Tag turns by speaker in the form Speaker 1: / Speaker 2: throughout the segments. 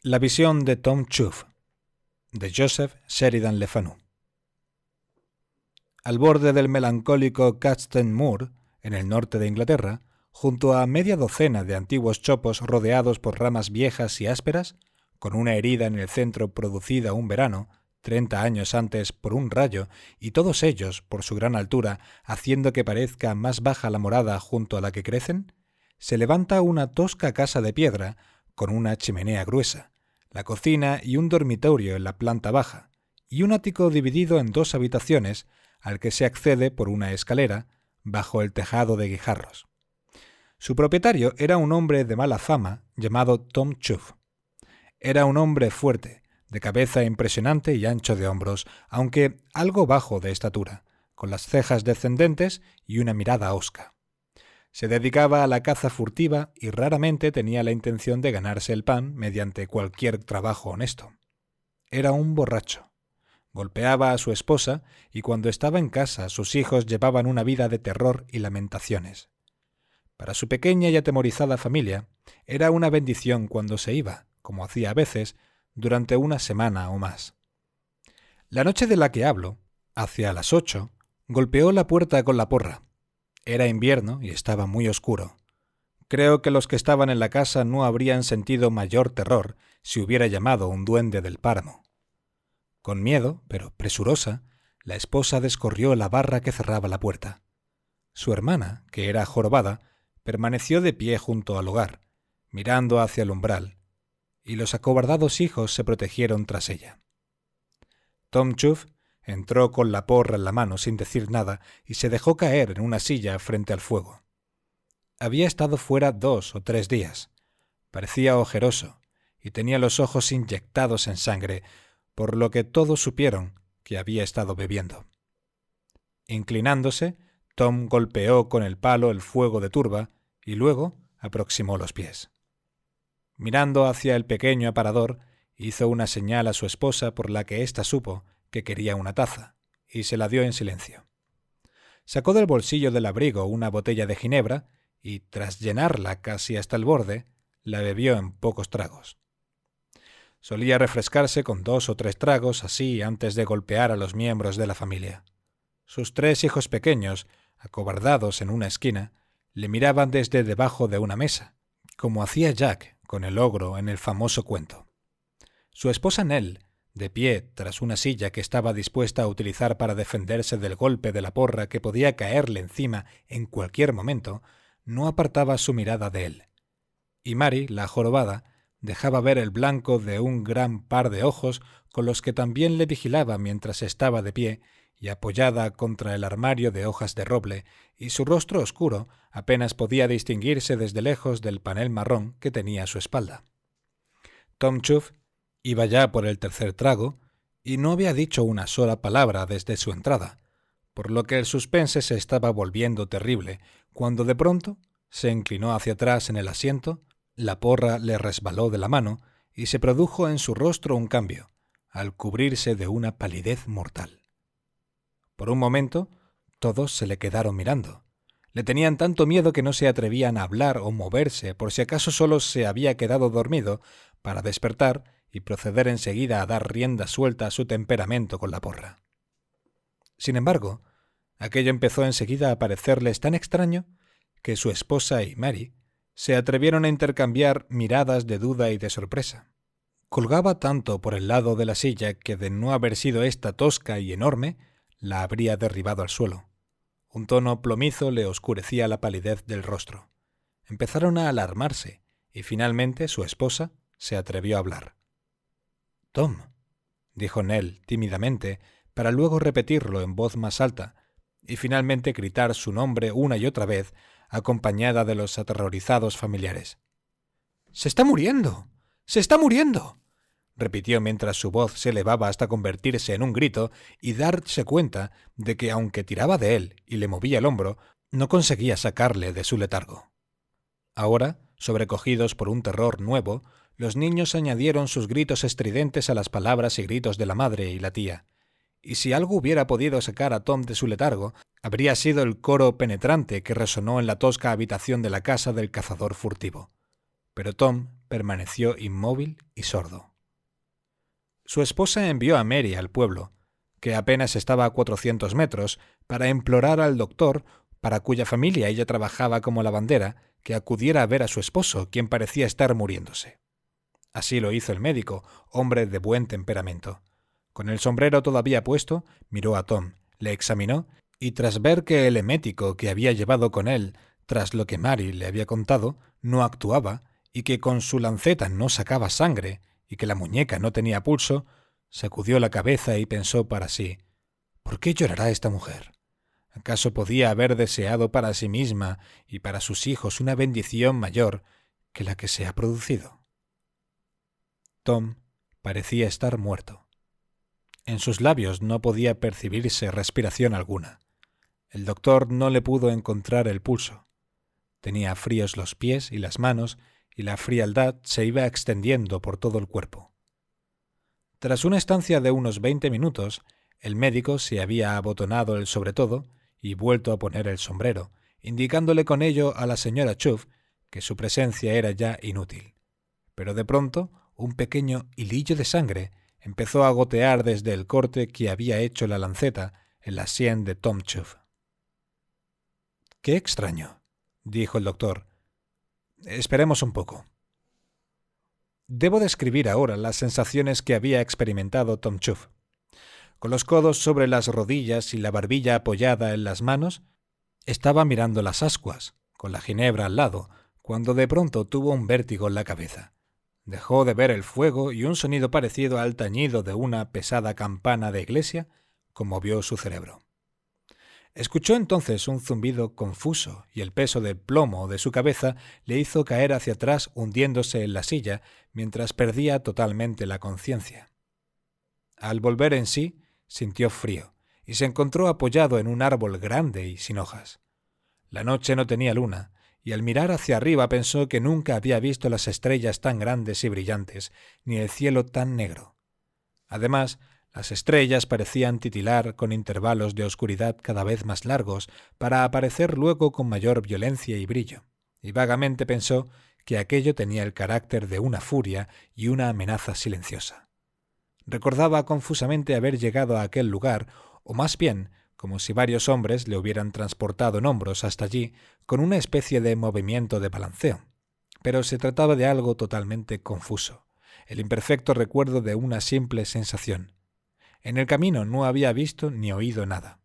Speaker 1: La visión de Tom Chuff, de Joseph Sheridan Le Fanu. Al borde del melancólico Caxton Moor, en el norte de Inglaterra, junto a media docena de antiguos chopos rodeados por ramas viejas y ásperas, con una herida en el centro producida un verano, 30 años antes, por un rayo, y todos ellos, por su gran altura, haciendo que parezca más baja la morada junto a la que crecen, se levanta una tosca casa de piedra, con una chimenea gruesa, la cocina y un dormitorio en la planta baja, y un ático dividido en 2 habitaciones, al que se accede por una escalera, bajo el tejado de guijarros. Su propietario era un hombre de mala fama llamado Tom Chuff. Era un hombre fuerte, de cabeza impresionante y ancho de hombros, aunque algo bajo de estatura, con las cejas descendentes y una mirada hosca. Se dedicaba a la caza furtiva y raramente tenía la intención de ganarse el pan mediante cualquier trabajo honesto. Era un borracho. Golpeaba a su esposa y cuando estaba en casa sus hijos llevaban una vida de terror y lamentaciones. Para su pequeña y atemorizada familia era una bendición cuando se iba, como hacía a veces, durante una semana o más. La noche de la que hablo, hacia las 8, golpeó la puerta con la porra. Era invierno y estaba muy oscuro. Creo que los que estaban en la casa no habrían sentido mayor terror si hubiera llamado un duende del páramo. Con miedo, pero presurosa, la esposa descorrió la barra que cerraba la puerta. Su hermana, que era jorobada, permaneció de pie junto al hogar, mirando hacia el umbral, y los acobardados hijos se protegieron tras ella. Tom Chuff entró con la porra en la mano sin decir nada y se dejó caer en una silla frente al fuego. Había estado fuera 2 o 3 días. Parecía ojeroso y tenía los ojos inyectados en sangre, por lo que todos supieron que había estado bebiendo. Inclinándose, Tom golpeó con el palo el fuego de turba y luego aproximó los pies. Mirando hacia el pequeño aparador, hizo una señal a su esposa por la que ésta supo que quería una taza, y se la dio en silencio. Sacó del bolsillo del abrigo una botella de ginebra y, tras llenarla casi hasta el borde, la bebió en pocos tragos. Solía refrescarse con 2 o 3 tragos así antes de golpear a los miembros de la familia. Sus 3 hijos pequeños, acobardados en una esquina, le miraban desde debajo de una mesa, como hacía Jack con el ogro en el famoso cuento. Su esposa Nell, de pie tras una silla que estaba dispuesta a utilizar para defenderse del golpe de la porra que podía caerle encima en cualquier momento, no apartaba su mirada de él. Y Mary, la jorobada, dejaba ver el blanco de un gran par de ojos con los que también le vigilaba mientras estaba de pie y apoyada contra el armario de hojas de roble, y su rostro oscuro apenas podía distinguirse desde lejos del panel marrón que tenía a su espalda. Tom Chuff iba ya por el 3er trago y no había dicho una sola palabra desde su entrada, por lo que el suspense se estaba volviendo terrible, cuando de pronto se inclinó hacia atrás en el asiento, la porra le resbaló de la mano y se produjo en su rostro un cambio, al cubrirse de una palidez mortal. Por un momento, todos se le quedaron mirando. Le tenían tanto miedo que no se atrevían a hablar o moverse por si acaso solo se había quedado dormido, para despertar y proceder enseguida a dar rienda suelta a su temperamento con la porra. Sin embargo, aquello empezó enseguida a parecerles tan extraño que su esposa y Mary se atrevieron a intercambiar miradas de duda y de sorpresa. Colgaba tanto por el lado de la silla que, de no haber sido ésta tosca y enorme, la habría derribado al suelo. Un tono plomizo le oscurecía la palidez del rostro. Empezaron a alarmarse y finalmente su esposa se atrevió a hablar. «Tom», dijo Nell tímidamente, para luego repetirlo en voz más alta y finalmente gritar su nombre una y otra vez, acompañada de los aterrorizados familiares. «¡Se está muriendo! ¡Se está muriendo!», repitió mientras su voz se elevaba hasta convertirse en un grito y darse cuenta de que, aunque tiraba de él y le movía el hombro, no conseguía sacarle de su letargo. Ahora, sobrecogidos por un terror nuevo, los niños añadieron sus gritos estridentes a las palabras y gritos de la madre y la tía. Y si algo hubiera podido sacar a Tom de su letargo, habría sido el coro penetrante que resonó en la tosca habitación de la casa del cazador furtivo. Pero Tom permaneció inmóvil y sordo. Su esposa envió a Mary al pueblo, que apenas estaba a 400 metros, para implorar al doctor, para cuya familia ella trabajaba como lavandera, que acudiera a ver a su esposo, quien parecía estar muriéndose. Así lo hizo el médico, hombre de buen temperamento. Con el sombrero todavía puesto, miró a Tom, le examinó, y tras ver que el emético que había llevado con él, tras lo que Mary le había contado, no actuaba, y que con su lanceta no sacaba sangre, y que la muñeca no tenía pulso, sacudió la cabeza y pensó para sí: ¿por qué llorará esta mujer? ¿Acaso podía haber deseado para sí misma y para sus hijos una bendición mayor que la que se ha producido? Tom parecía estar muerto. En sus labios no podía percibirse respiración alguna. El doctor no le pudo encontrar el pulso. Tenía fríos los pies y las manos, y la frialdad se iba extendiendo por todo el cuerpo. Tras una estancia de unos 20 minutos, el médico se había abotonado el sobretodo y vuelto a poner el sombrero, indicándole con ello a la señora Chuff que su presencia era ya inútil. Pero de pronto un pequeño hilillo de sangre empezó a gotear desde el corte que había hecho la lanceta en la sien de Tom Chuff. «¡Qué extraño!», dijo el doctor. «Esperemos un poco». Debo describir ahora las sensaciones que había experimentado Tom Chuff. Con los codos sobre las rodillas y la barbilla apoyada en las manos, estaba mirando las ascuas, con la ginebra al lado, cuando de pronto tuvo un vértigo en la cabeza. Dejó de ver el fuego y un sonido parecido al tañido de una pesada campana de iglesia conmovió su cerebro. Escuchó entonces un zumbido confuso y el peso de plomo de su cabeza le hizo caer hacia atrás hundiéndose en la silla mientras perdía totalmente la conciencia. Al volver en sí, sintió frío y se encontró apoyado en un árbol grande y sin hojas. La noche no tenía luna, y al mirar hacia arriba pensó que nunca había visto las estrellas tan grandes y brillantes, ni el cielo tan negro. Además, las estrellas parecían titilar con intervalos de oscuridad cada vez más largos para aparecer luego con mayor violencia y brillo, y vagamente pensó que aquello tenía el carácter de una furia y una amenaza silenciosa. Recordaba confusamente haber llegado a aquel lugar, o más bien, como si varios hombres le hubieran transportado en hombros hasta allí con una especie de movimiento de balanceo. Pero se trataba de algo totalmente confuso, el imperfecto recuerdo de una simple sensación. En el camino no había visto ni oído nada.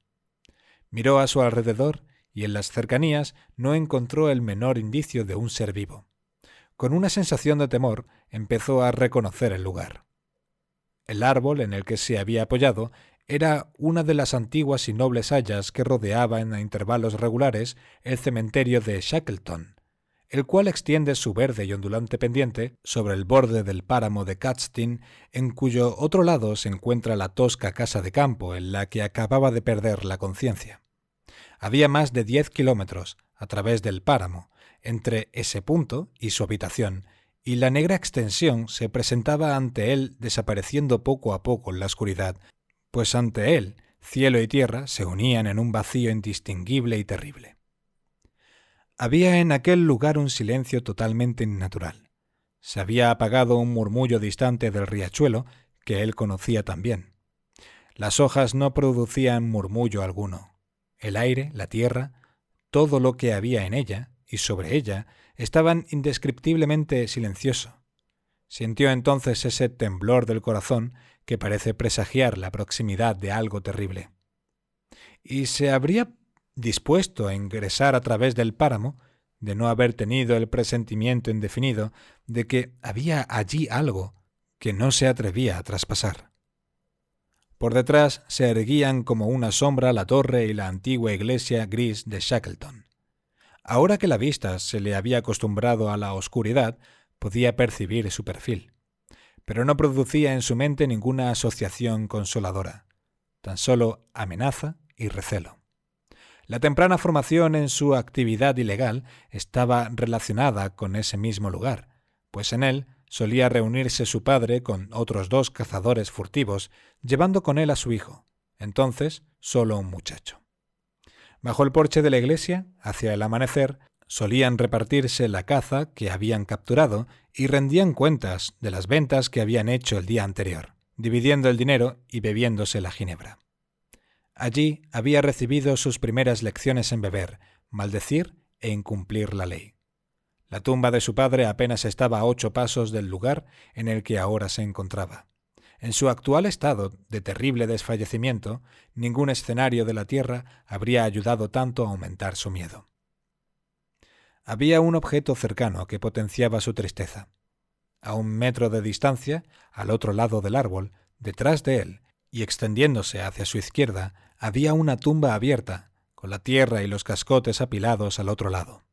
Speaker 1: Miró a su alrededor y en las cercanías no encontró el menor indicio de un ser vivo. Con una sensación de temor empezó a reconocer el lugar. El árbol en el que se había apoyado era una de las antiguas y nobles hayas que rodeaban a intervalos regulares el cementerio de Shackleton, el cual extiende su verde y ondulante pendiente sobre el borde del páramo de Cadstin, en cuyo otro lado se encuentra la tosca casa de campo en la que acababa de perder la conciencia. Había más de 10 kilómetros a través del páramo, entre ese punto y su habitación, y la negra extensión se presentaba ante él desapareciendo poco a poco en la oscuridad, pues ante él cielo y tierra se unían en un vacío indistinguible y terrible. Había en aquel lugar un silencio totalmente innatural. Se había apagado un murmullo distante del riachuelo, que él conocía también. Las hojas no producían murmullo alguno. El aire, la tierra, todo lo que había en ella y sobre ella, estaban indescriptiblemente silencioso. Sintió entonces ese temblor del corazón que parece presagiar la proximidad de algo terrible. Y se habría dispuesto a ingresar a través del páramo, de no haber tenido el presentimiento indefinido de que había allí algo que no se atrevía a traspasar. Por detrás se erguían como una sombra la torre y la antigua iglesia gris de Shackleton. Ahora que la vista se le había acostumbrado a la oscuridad, podía percibir su perfil, pero no producía en su mente ninguna asociación consoladora, tan solo amenaza y recelo. La temprana formación en su actividad ilegal estaba relacionada con ese mismo lugar, pues en él solía reunirse su padre con otros 2 cazadores furtivos, llevando con él a su hijo, entonces solo un muchacho. Bajo el porche de la iglesia, hacia el amanecer, solían repartirse la caza que habían capturado y rendían cuentas de las ventas que habían hecho el día anterior, dividiendo el dinero y bebiéndose la ginebra. Allí había recibido sus primeras lecciones en beber, maldecir e incumplir la ley. La tumba de su padre apenas estaba a 8 pasos del lugar en el que ahora se encontraba. En su actual estado de terrible desfallecimiento, ningún escenario de la tierra habría ayudado tanto a aumentar su miedo. Había un objeto cercano que potenciaba su tristeza. A 1 metro de distancia, al otro lado del árbol, detrás de él, y extendiéndose hacia su izquierda, había una tumba abierta, con la tierra y los cascotes apilados al otro lado.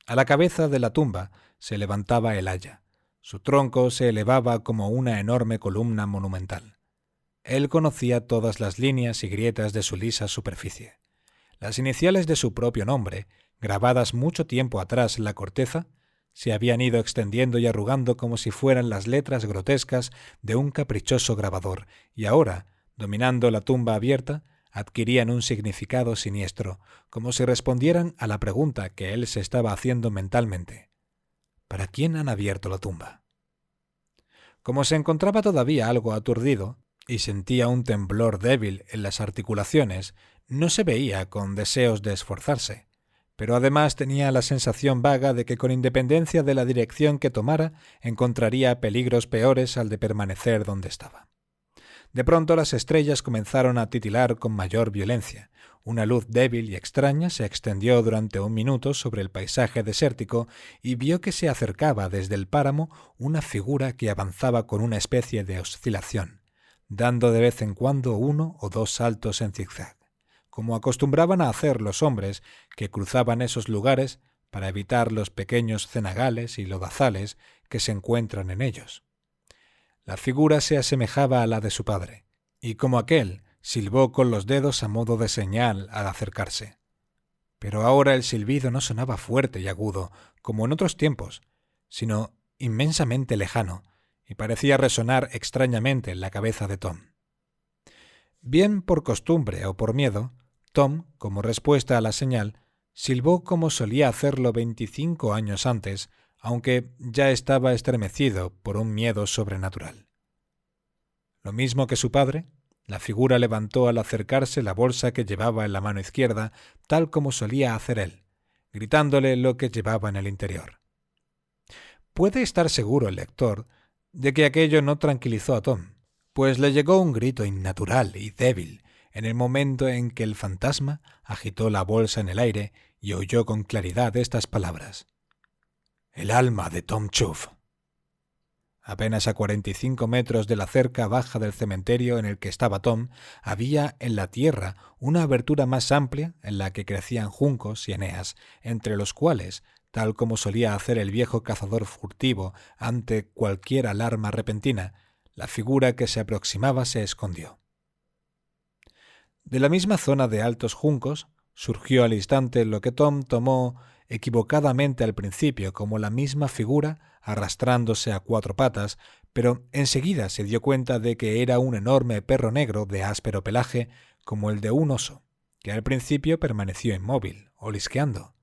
Speaker 1: A la cabeza de la tumba se levantaba el haya. Su tronco se elevaba como una enorme columna monumental. Él conocía todas las líneas y grietas de su lisa superficie. Las iniciales de su propio nombre, grabadas mucho tiempo atrás en la corteza, se habían ido extendiendo y arrugando como si fueran las letras grotescas de un caprichoso grabador, y ahora, dominando la tumba abierta, adquirían un significado siniestro, como si respondieran a la pregunta que él se estaba haciendo mentalmente. ¿Para quién han abierto la tumba? Como se encontraba todavía algo aturdido y sentía un temblor débil en las articulaciones, no se veía con deseos de esforzarse, pero además tenía la sensación vaga de que con independencia de la dirección que tomara, encontraría peligros peores al de permanecer donde estaba. De pronto las estrellas comenzaron a titilar con mayor violencia. Una luz débil y extraña se extendió durante 1 minuto sobre el paisaje desértico y vio que se acercaba desde el páramo una figura que avanzaba con una especie de oscilación, dando de vez en cuando 1 o 2 saltos en zigzag, como acostumbraban a hacer los hombres que cruzaban esos lugares para evitar los pequeños cenagales y lodazales que se encuentran en ellos. La figura se asemejaba a la de su padre, y como aquél, silbó con los dedos a modo de señal al acercarse. Pero ahora el silbido no sonaba fuerte y agudo, como en otros tiempos, sino inmensamente lejano, y parecía resonar extrañamente en la cabeza de Tom. Bien por costumbre o por miedo, Tom, como respuesta a la señal, silbó como solía hacerlo 25 años antes, aunque ya estaba estremecido por un miedo sobrenatural. Lo mismo que su padre, la figura levantó al acercarse la bolsa que llevaba en la mano izquierda, tal como solía hacer él, gritándole lo que llevaba en el interior. Puede estar seguro el lector de que aquello no tranquilizó a Tom, pues le llegó un grito innatural y débil en el momento en que el fantasma agitó la bolsa en el aire y oyó con claridad estas palabras: «El alma de Tom Chuff». Apenas a 45 metros de la cerca baja del cementerio en el que estaba Tom, había en la tierra una abertura más amplia en la que crecían juncos y eneas, entre los cuales, tal como solía hacer el viejo cazador furtivo ante cualquier alarma repentina, la figura que se aproximaba se escondió. De la misma zona de altos juncos surgió al instante lo que Tom tomó equivocadamente al principio como la misma figura arrastrándose a 4 patas, pero enseguida se dio cuenta de que era un enorme perro negro de áspero pelaje como el de un oso, que al principio permaneció inmóvil, olisqueando,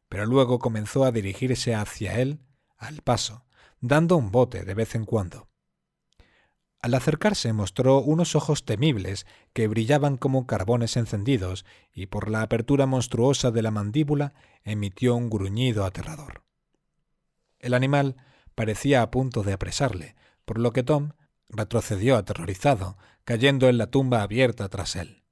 Speaker 1: pero luego comenzó a dirigirse hacia él al paso, dando un bote de vez en cuando. Al acercarse mostró unos ojos temibles que brillaban como carbones encendidos y por la apertura monstruosa de la mandíbula emitió un gruñido aterrador. El animal parecía a punto de apresarle, por lo que Tom retrocedió aterrorizado, cayendo en la tumba abierta tras él.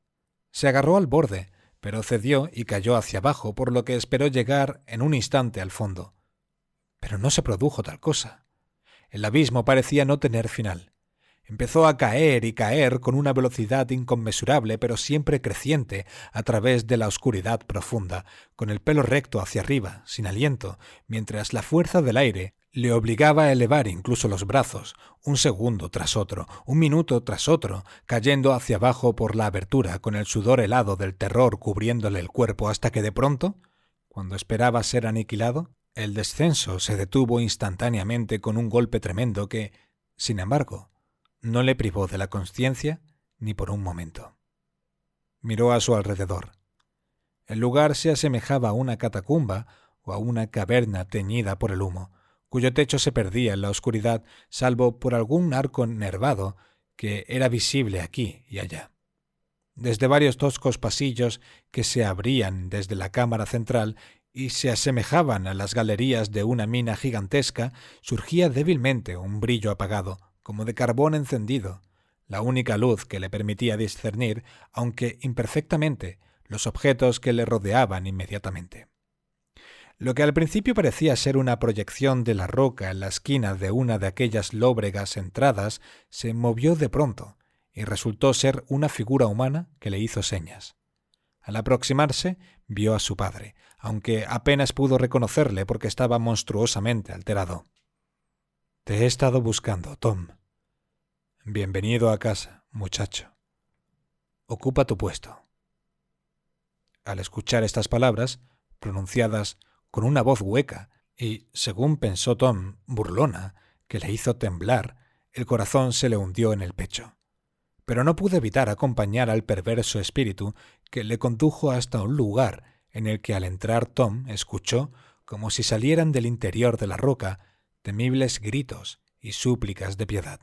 Speaker 1: Se agarró al borde, pero cedió y cayó hacia abajo, por lo que esperó llegar en un instante al fondo. Pero no se produjo tal cosa. El abismo parecía no tener final. Empezó a caer y caer con una velocidad inconmensurable, pero siempre creciente, a través de la oscuridad profunda, con el pelo recto hacia arriba, sin aliento, mientras la fuerza del aire le obligaba a elevar incluso los brazos, un segundo tras otro, un minuto tras otro, cayendo hacia abajo por la abertura, con el sudor helado del terror cubriéndole el cuerpo, hasta que de pronto, cuando esperaba ser aniquilado, el descenso se detuvo instantáneamente con un golpe tremendo que, sin embargo, no le privó de la consciencia ni por un momento. Miró a su alrededor. El lugar se asemejaba a una catacumba o a una caverna teñida por el humo, cuyo techo se perdía en la oscuridad salvo por algún arco nervado que era visible aquí y allá. Desde varios toscos pasillos que se abrían desde la cámara central y se asemejaban a las galerías de una mina gigantesca, surgía débilmente un brillo apagado, como de carbón encendido, la única luz que le permitía discernir, aunque imperfectamente, los objetos que le rodeaban inmediatamente. Lo que al principio parecía ser una proyección de la roca en la esquina de una de aquellas lóbregas entradas se movió de pronto y resultó ser una figura humana que le hizo señas. Al aproximarse, vio a su padre, aunque apenas pudo reconocerle porque estaba monstruosamente alterado. «Te he estado buscando, Tom. Bienvenido a casa, muchacho. Ocupa tu puesto». Al escuchar estas palabras, pronunciadas con una voz hueca y, según pensó Tom, burlona, que le hizo temblar, el corazón se le hundió en el pecho. Pero no pudo evitar acompañar al perverso espíritu que le condujo hasta un lugar en el que al entrar Tom escuchó, como si salieran del interior de la roca, temibles gritos y súplicas de piedad.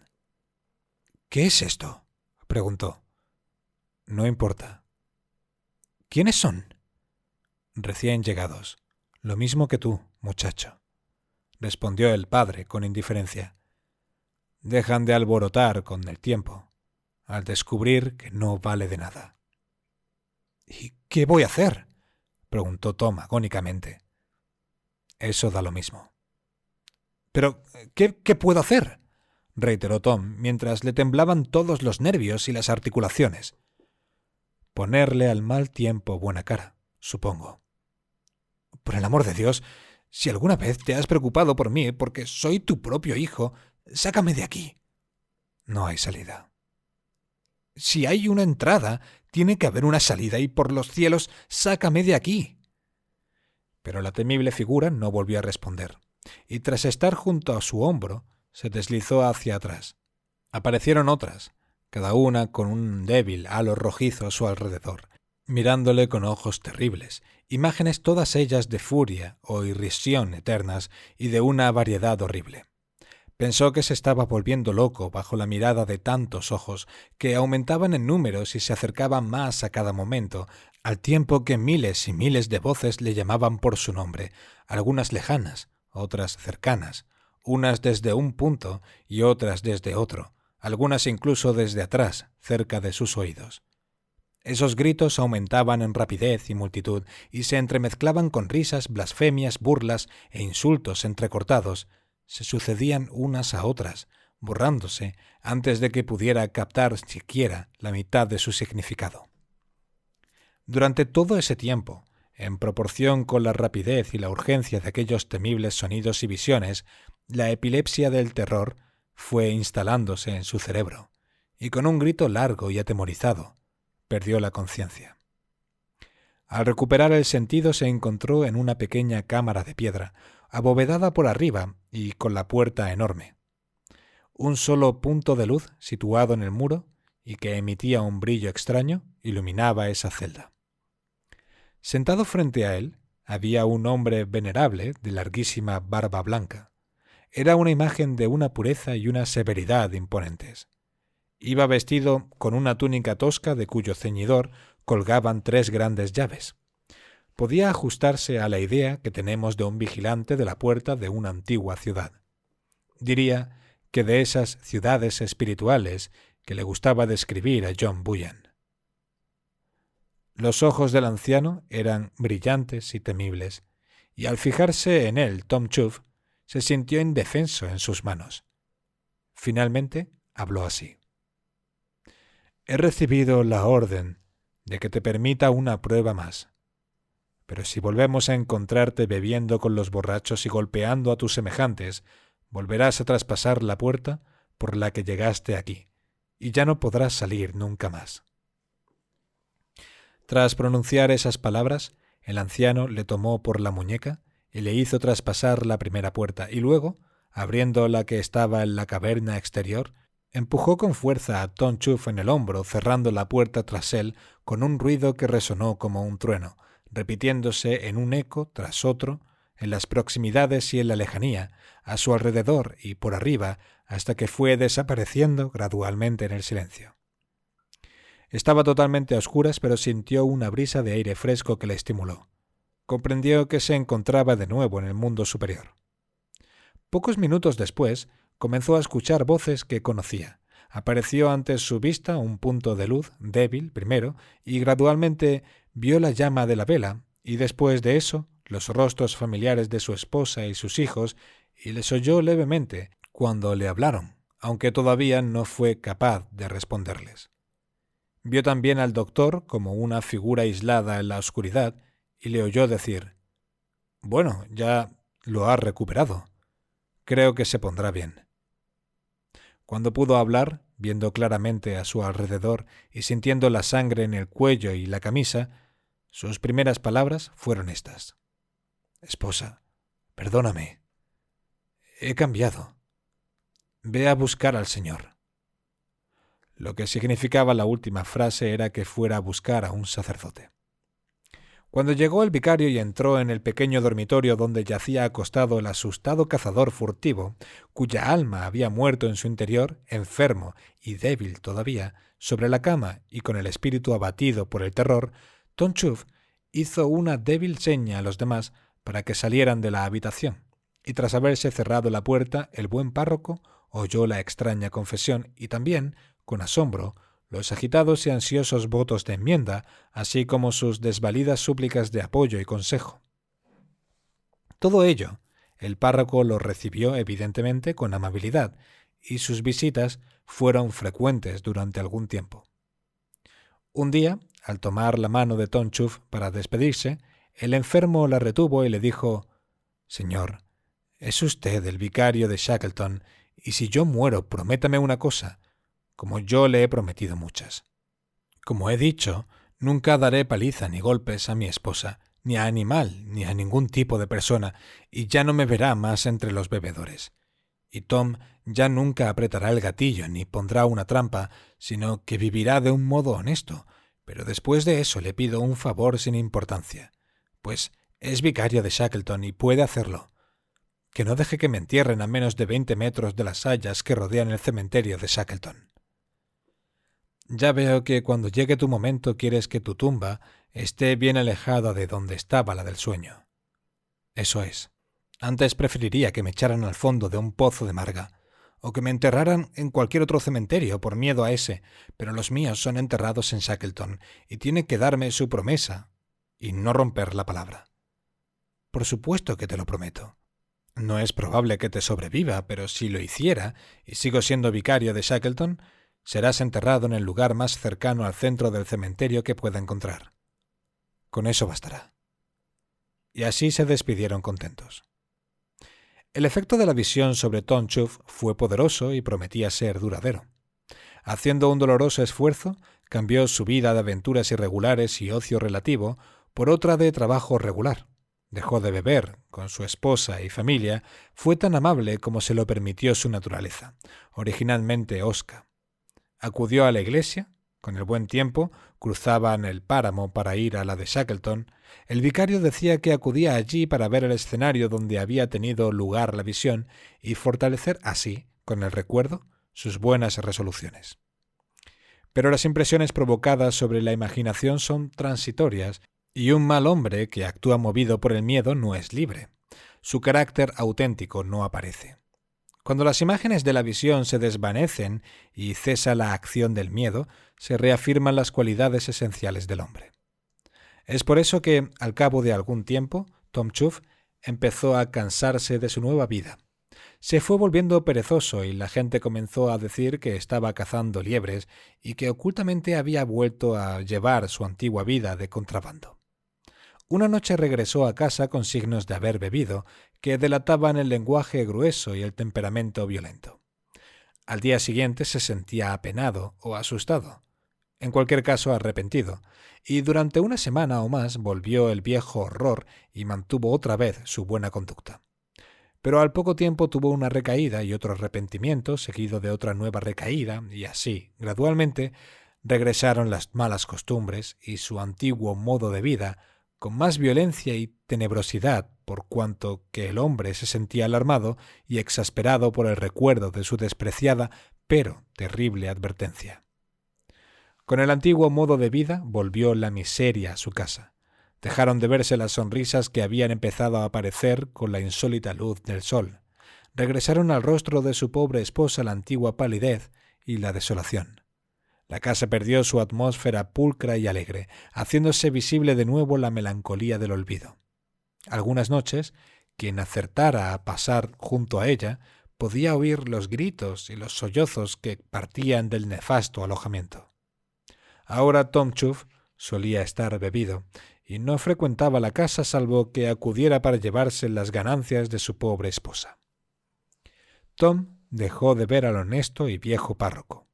Speaker 1: «¿Qué es esto?», preguntó. «No importa». «¿Quiénes son?» «Recién llegados. Lo mismo que tú, muchacho», respondió el padre con indiferencia. «Dejan de alborotar con el tiempo, al descubrir que no vale de nada». «¿Y qué voy a hacer?», preguntó Tom agónicamente. «Eso da lo mismo». «¿Pero qué puedo hacer?», reiteró Tom, mientras le temblaban todos los nervios y las articulaciones. «Ponerle al mal tiempo buena cara, supongo». «Por el amor de Dios, si alguna vez te has preocupado por mí porque soy tu propio hijo, sácame de aquí». «No hay salida». «Si hay una entrada, tiene que haber una salida y por los cielos, sácame de aquí». Pero la temible figura no volvió a responder, y tras estar junto a su hombro, se deslizó hacia atrás. Aparecieron otras, cada una con un débil halo rojizo a su alrededor, mirándole con ojos terribles, imágenes todas ellas de furia o irrisión eternas y de una variedad horrible. Pensó que se estaba volviendo loco bajo la mirada de tantos ojos que aumentaban en números y se acercaban más a cada momento, al tiempo que miles y miles de voces le llamaban por su nombre, algunas lejanas, otras cercanas, unas desde un punto y otras desde otro, algunas incluso desde atrás, cerca de sus oídos. Esos gritos aumentaban en rapidez y multitud y se entremezclaban con risas, blasfemias, burlas e insultos entrecortados. Se sucedían unas a otras, borrándose antes de que pudiera captar siquiera la mitad de su significado. Durante todo ese tiempo, en proporción con la rapidez y la urgencia de aquellos temibles sonidos y visiones, la epilepsia del terror fue instalándose en su cerebro, y con un grito largo y atemorizado, perdió la conciencia. Al recuperar el sentido se encontró en una pequeña cámara de piedra, abovedada por arriba y con la puerta enorme. Un solo punto de luz situado en el muro y que emitía un brillo extraño iluminaba esa celda. Sentado frente a él había un hombre venerable de larguísima barba blanca. Era una imagen de una pureza y una severidad imponentes. Iba vestido con una túnica tosca de cuyo ceñidor colgaban 3 grandes llaves. Podía ajustarse a la idea que tenemos de un vigilante de la puerta de una antigua ciudad. Diría que de esas ciudades espirituales que le gustaba describir a John Bunyan. Los ojos del anciano eran brillantes y temibles, y al fijarse en él Tom Chuff se sintió indefenso en sus manos. Finalmente habló así. «He recibido la orden de que te permita una prueba más. Pero si volvemos a encontrarte bebiendo con los borrachos y golpeando a tus semejantes, volverás a traspasar la puerta por la que llegaste aquí, y ya no podrás salir nunca más». Tras pronunciar esas palabras, el anciano le tomó por la muñeca y le hizo traspasar la primera puerta, y luego, abriendo la que estaba en la caverna exterior, empujó con fuerza a Tom Chuff en el hombro, cerrando la puerta tras él con un ruido que resonó como un trueno, repitiéndose en un eco tras otro en las proximidades y en la lejanía, a su alrededor y por arriba, hasta que fue desapareciendo gradualmente en el silencio. Estaba totalmente a oscuras, pero sintió una brisa de aire fresco que le estimuló. Comprendió que se encontraba de nuevo en el mundo superior. Pocos minutos después, comenzó a escuchar voces que conocía. Apareció ante su vista un punto de luz, débil primero, y gradualmente vio la llama de la vela, y después de eso, los rostros familiares de su esposa y sus hijos, y les oyó levemente cuando le hablaron, aunque todavía no fue capaz de responderles. Vio también al doctor como una figura aislada en la oscuridad, y le oyó decir: «Bueno, ya lo ha recuperado. Creo que se pondrá bien». Cuando pudo hablar, viendo claramente a su alrededor y sintiendo la sangre en el cuello y la camisa, sus primeras palabras fueron estas: «Esposa, perdóname. He cambiado. Ve a buscar al Señor». Lo que significaba la última frase era que fuera a buscar a un sacerdote. Cuando llegó el vicario y entró en el pequeño dormitorio donde yacía acostado el asustado cazador furtivo, cuya alma había muerto en su interior, enfermo y débil todavía, sobre la cama y con el espíritu abatido por el terror, Tom Chuff hizo una débil seña a los demás para que salieran de la habitación, y tras haberse cerrado la puerta, el buen párroco oyó la extraña confesión y también, con asombro, los agitados y ansiosos votos de enmienda, así como sus desvalidas súplicas de apoyo y consejo. Todo ello, el párroco lo recibió evidentemente con amabilidad, y sus visitas fueron frecuentes durante algún tiempo. Un día, al tomar la mano de Tom Chuff para despedirse, el enfermo la retuvo y le dijo: «Señor, es usted el vicario de Shackleton, y si yo muero, prométame una cosa, como yo le he prometido muchas. Como he dicho, nunca daré paliza ni golpes a mi esposa, ni a animal, ni a ningún tipo de persona, y ya no me verá más entre los bebedores. Y Tom ya nunca apretará el gatillo ni pondrá una trampa, sino que vivirá de un modo honesto, pero después de eso le pido un favor sin importancia, pues es vicario de Shackleton y puede hacerlo. Que no deje que me entierren a menos de 20 metros de las hayas que rodean el cementerio de Shackleton. Ya veo que cuando llegue tu momento quieres que tu tumba esté bien alejada de donde estaba la del sueño. Eso es. Antes preferiría que me echaran al fondo de un pozo de marga, o que me enterraran en cualquier otro cementerio por miedo a ese, pero los míos son enterrados en Shackleton y tiene que darme su promesa y no romper la palabra. Por supuesto que te lo prometo. No es probable que te sobreviva, pero si lo hiciera, y sigo siendo vicario de Shackleton, serás enterrado en el lugar más cercano al centro del cementerio que pueda encontrar. Con eso bastará». Y así se despidieron contentos. El efecto de la visión sobre Tom Chuff fue poderoso y prometía ser duradero. Haciendo un doloroso esfuerzo, cambió su vida de aventuras irregulares y ocio relativo por otra de trabajo regular. Dejó de beber con su esposa y familia, fue tan amable como se lo permitió su naturaleza, originalmente hosca. Acudió a la iglesia, con el buen tiempo, cruzaban el páramo para ir a la de Shackleton. El vicario decía que acudía allí para ver el escenario donde había tenido lugar la visión y fortalecer así, con el recuerdo, sus buenas resoluciones. Pero las impresiones provocadas sobre la imaginación son transitorias, y un mal hombre que actúa movido por el miedo no es libre. Su carácter auténtico no aparece. Cuando las imágenes de la visión se desvanecen y cesa la acción del miedo, se reafirman las cualidades esenciales del hombre. Es por eso que, al cabo de algún tiempo, Tom Chuff empezó a cansarse de su nueva vida. Se fue volviendo perezoso y la gente comenzó a decir que estaba cazando liebres y que ocultamente había vuelto a llevar su antigua vida de contrabando. Una noche regresó a casa con signos de haber bebido, que delataban el lenguaje grueso y el temperamento violento. Al día siguiente se sentía apenado o asustado, en cualquier caso arrepentido, y durante una semana o más volvió el viejo horror y mantuvo otra vez su buena conducta. Pero al poco tiempo tuvo una recaída y otro arrepentimiento, seguido de otra nueva recaída, y así, gradualmente, regresaron las malas costumbres y su antiguo modo de vida, con más violencia y tenebrosidad por cuanto que el hombre se sentía alarmado y exasperado por el recuerdo de su despreciada pero terrible advertencia. Con el antiguo modo de vida volvió la miseria a su casa. Dejaron de verse las sonrisas que habían empezado a aparecer con la insólita luz del sol. Regresaron al rostro de su pobre esposa la antigua palidez y la desolación. La casa perdió su atmósfera pulcra y alegre, haciéndose visible de nuevo la melancolía del olvido. Algunas noches, quien acertara a pasar junto a ella podía oír los gritos y los sollozos que partían del nefasto alojamiento. Ahora Tom Chuff solía estar bebido y no frecuentaba la casa salvo que acudiera para llevarse las ganancias de su pobre esposa. Tom dejó de ver al honesto y viejo párroco.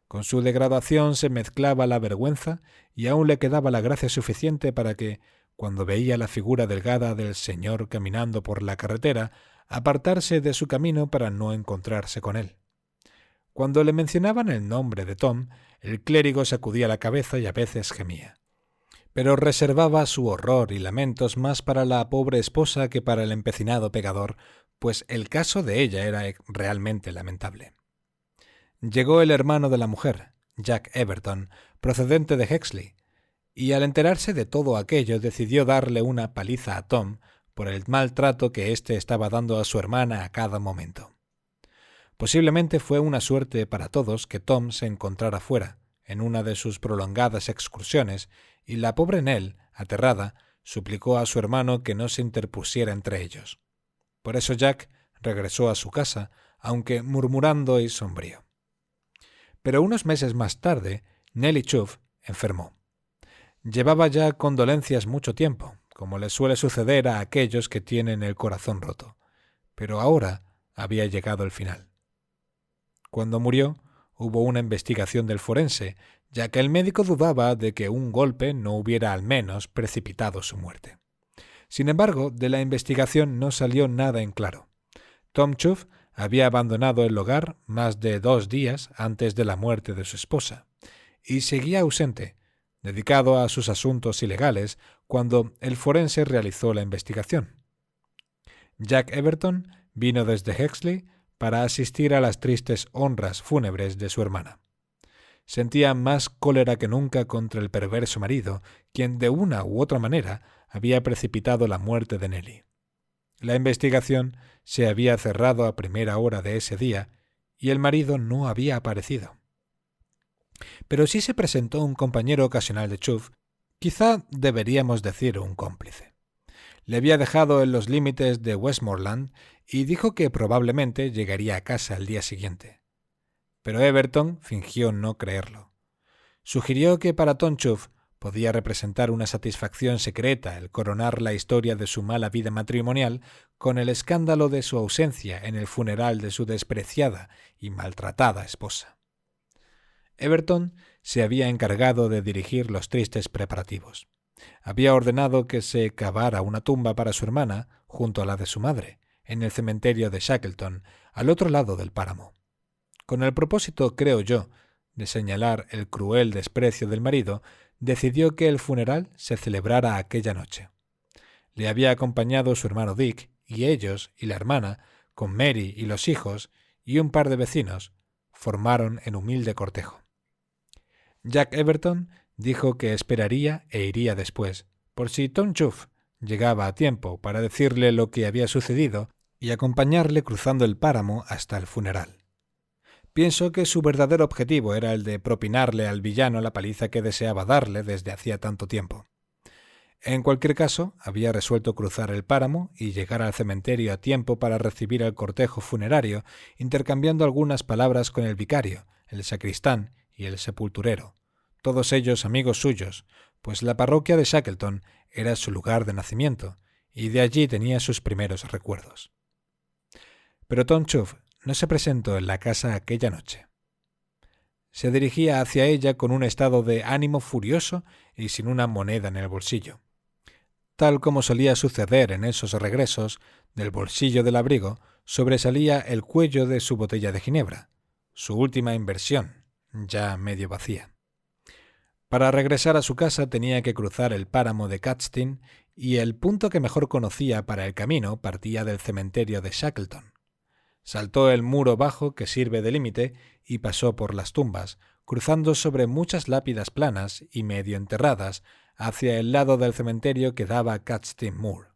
Speaker 1: Con su degradación se mezclaba la vergüenza y aún le quedaba la gracia suficiente para que, cuando veía la figura delgada del señor caminando por la carretera, apartarse de su camino para no encontrarse con él. Cuando le mencionaban el nombre de Tom, el clérigo sacudía la cabeza y a veces gemía. Pero reservaba su horror y lamentos más para la pobre esposa que para el empecinado pecador, pues el caso de ella era realmente lamentable. Llegó el hermano de la mujer, Jack Everton, procedente de Hexley, y al enterarse de todo aquello decidió darle una paliza a Tom por el mal trato que éste estaba dando a su hermana a cada momento. Posiblemente fue una suerte para todos que Tom se encontrara fuera, en una de sus prolongadas excursiones, y la pobre Nell, aterrada, suplicó a su hermano que no se interpusiera entre ellos. Por eso Jack regresó a su casa, aunque murmurando y sombrío. Pero unos meses más tarde, Nellie Chuff enfermó. Llevaba ya condolencias mucho tiempo, como le suele suceder a aquellos que tienen el corazón roto, pero ahora había llegado el final. Cuando murió, hubo una investigación del forense, ya que el médico dudaba de que un golpe no hubiera al menos precipitado su muerte. Sin embargo, de la investigación no salió nada en claro. Tom Chuff había abandonado el hogar más de 2 días antes de la muerte de su esposa, y seguía ausente, dedicado a sus asuntos ilegales, cuando el forense realizó la investigación. Jack Everton vino desde Hexley para asistir a las tristes honras fúnebres de su hermana. Sentía más cólera que nunca contra el perverso marido, quien de una u otra manera había precipitado la muerte de Nellie. La investigación se había cerrado a primera hora de ese día y el marido no había aparecido. Pero sí se presentó un compañero ocasional de Chuff, quizá deberíamos decir un cómplice. Le había dejado en los límites de Westmoreland y dijo que probablemente llegaría a casa al día siguiente. Pero Everton fingió no creerlo. Sugirió que para Tom Chuff podía representar una satisfacción secreta el coronar la historia de su mala vida matrimonial con el escándalo de su ausencia en el funeral de su despreciada y maltratada esposa. Everton se había encargado de dirigir los tristes preparativos. Había ordenado que se cavara una tumba para su hermana junto a la de su madre, en el cementerio de Shackleton, al otro lado del páramo. Con el propósito, creo yo, de señalar el cruel desprecio del marido, decidió que el funeral se celebrara aquella noche. Le había acompañado su hermano Dick, y ellos y la hermana, con Mary y los hijos, y un par de vecinos, formaron el humilde cortejo. Jack Everton dijo que esperaría e iría después, por si Tom Chuff llegaba a tiempo para decirle lo que había sucedido y acompañarle cruzando el páramo hasta el funeral. Pienso que su verdadero objetivo era el de propinarle al villano la paliza que deseaba darle desde hacía tanto tiempo. En cualquier caso, había resuelto cruzar el páramo y llegar al cementerio a tiempo para recibir al cortejo funerario, intercambiando algunas palabras con el vicario, el sacristán y el sepulturero, todos ellos amigos suyos, pues la parroquia de Shackleton era su lugar de nacimiento, y de allí tenía sus primeros recuerdos. Pero Tom Chuff no se presentó en la casa aquella noche. Se dirigía hacia ella con un estado de ánimo furioso y sin una moneda en el bolsillo. Tal como solía suceder en esos regresos, del bolsillo del abrigo sobresalía el cuello de su botella de ginebra, su última inversión, ya medio vacía. Para regresar a su casa tenía que cruzar el páramo de Cadstin y el punto que mejor conocía para el camino partía del cementerio de Shackleton. Saltó el muro bajo que sirve de límite y pasó por las tumbas, cruzando sobre muchas lápidas planas y medio enterradas hacia el lado del cementerio que daba a Cadstin Moor.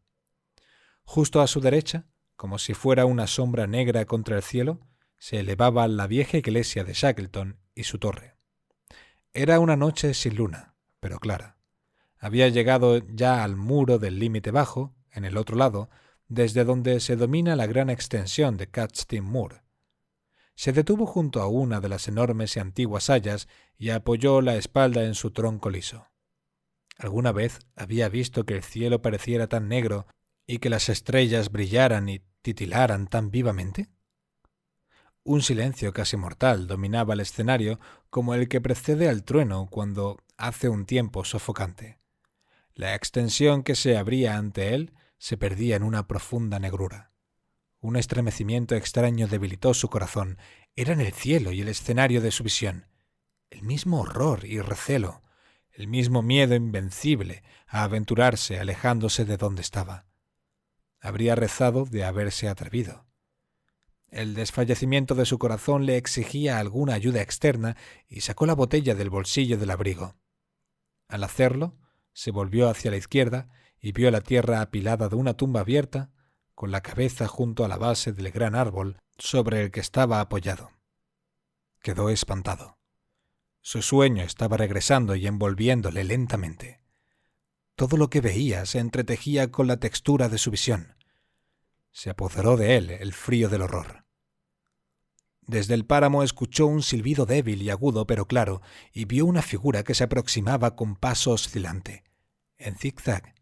Speaker 1: Justo a su derecha, como si fuera una sombra negra contra el cielo, se elevaba la vieja iglesia de Shackleton y su torre. Era una noche sin luna, pero clara. Había llegado ya al muro del límite bajo, en el otro lado, desde donde se domina la gran extensión de Cadstin Moor. Se detuvo junto a una de las enormes y antiguas hayas y apoyó la espalda en su tronco liso. ¿Alguna vez había visto que el cielo pareciera tan negro y que las estrellas brillaran y titilaran tan vivamente? Un silencio casi mortal dominaba el escenario como el que precede al trueno cuando hace un tiempo sofocante. La extensión que se abría ante él se perdía en una profunda negrura. Un estremecimiento extraño debilitó su corazón. Eran el cielo y el escenario de su visión. El mismo horror y recelo, el mismo miedo invencible a aventurarse alejándose de donde estaba. Habría rezado de haberse atrevido. El desfallecimiento de su corazón le exigía alguna ayuda externa y sacó la botella del bolsillo del abrigo. Al hacerlo, se volvió hacia la izquierda y vio la tierra apilada de una tumba abierta, con la cabeza junto a la base del gran árbol sobre el que estaba apoyado. Quedó espantado. Su sueño estaba regresando y envolviéndole lentamente. Todo lo que veía se entretejía con la textura de su visión. Se apoderó de él el frío del horror. Desde el páramo escuchó un silbido débil y agudo pero claro, y vio una figura que se aproximaba con paso oscilante, en zigzag,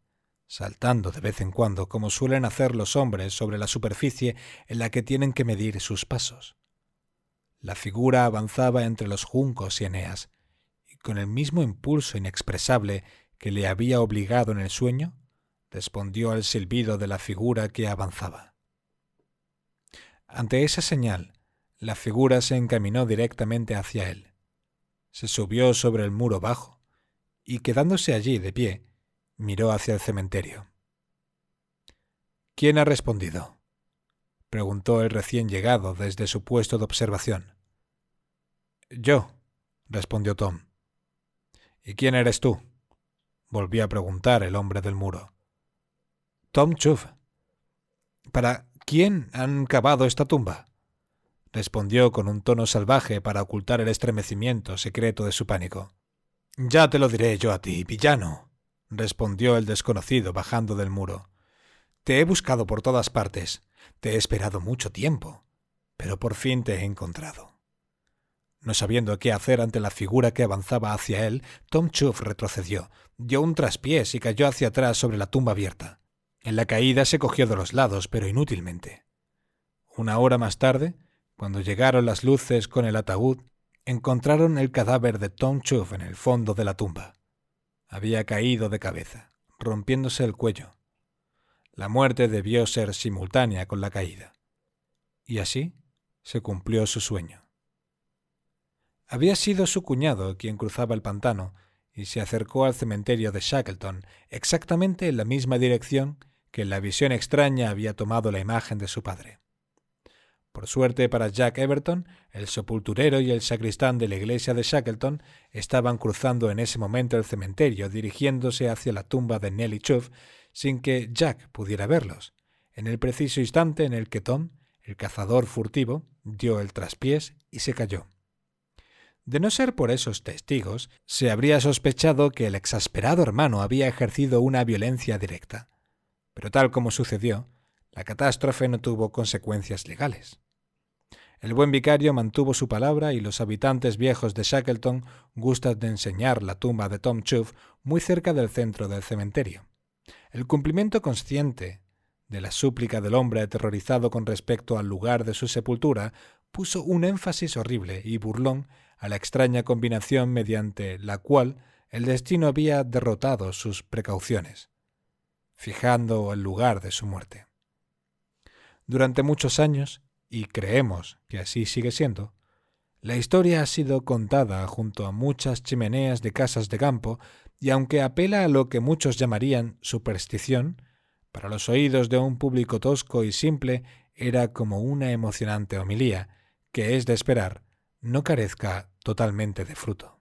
Speaker 1: saltando de vez en cuando como suelen hacer los hombres sobre la superficie en la que tienen que medir sus pasos. La figura avanzaba entre los juncos y eneas, y con el mismo impulso inexpresable que le había obligado en el sueño, respondió al silbido de la figura que avanzaba. Ante esa señal, la figura se encaminó directamente hacia él. Se subió sobre el muro bajo y, quedándose allí de pie, miró hacia el cementerio. —¿Quién ha respondido? —preguntó el recién llegado desde su puesto de observación. —Yo —respondió Tom. —¿Y quién eres tú? —volvió a preguntar el hombre del muro. —Tom Chuff. —¿Para quién han cavado esta tumba? —respondió con un tono salvaje para ocultar el estremecimiento secreto de su pánico. —Ya te lo diré yo a ti, villano —respondió el desconocido bajando del muro. —Te he buscado por todas partes, te he esperado mucho tiempo, pero por fin te he encontrado. No sabiendo qué hacer ante la figura que avanzaba hacia él, Tom Chuff retrocedió, dio un traspiés y cayó hacia atrás sobre la tumba abierta. En la caída se cogió de los lados, pero inútilmente. Una hora más tarde, cuando llegaron las luces con el ataúd, encontraron el cadáver de Tom Chuff en el fondo de la tumba. Había caído de cabeza, rompiéndose el cuello. La muerte debió ser simultánea con la caída. Y así se cumplió su sueño. Había sido su cuñado quien cruzaba el pantano y se acercó al cementerio de Shackleton exactamente en la misma dirección que en la visión extraña había tomado la imagen de su padre. Por suerte para Jack Everton, el sepulturero y el sacristán de la iglesia de Shackleton estaban cruzando en ese momento el cementerio dirigiéndose hacia la tumba de Nellie Chuff sin que Jack pudiera verlos, en el preciso instante en el que Tom, el cazador furtivo, dio el traspiés y se cayó. De no ser por esos testigos, se habría sospechado que el exasperado hermano había ejercido una violencia directa. Pero tal como sucedió, la catástrofe no tuvo consecuencias legales. El buen vicario mantuvo su palabra y los habitantes viejos de Shackleton gustan de enseñar la tumba de Tom Chuff muy cerca del centro del cementerio. El cumplimiento consciente de la súplica del hombre aterrorizado con respecto al lugar de su sepultura puso un énfasis horrible y burlón a la extraña combinación mediante la cual el destino había derrotado sus precauciones, fijando el lugar de su muerte. Durante muchos años, y creemos que así sigue siendo, La historia ha sido contada junto a muchas chimeneas de casas de campo y aunque apela a lo que muchos llamarían superstición, para los oídos de un público tosco y simple era como una emocionante homilía, que es de esperar no carezca totalmente de fruto.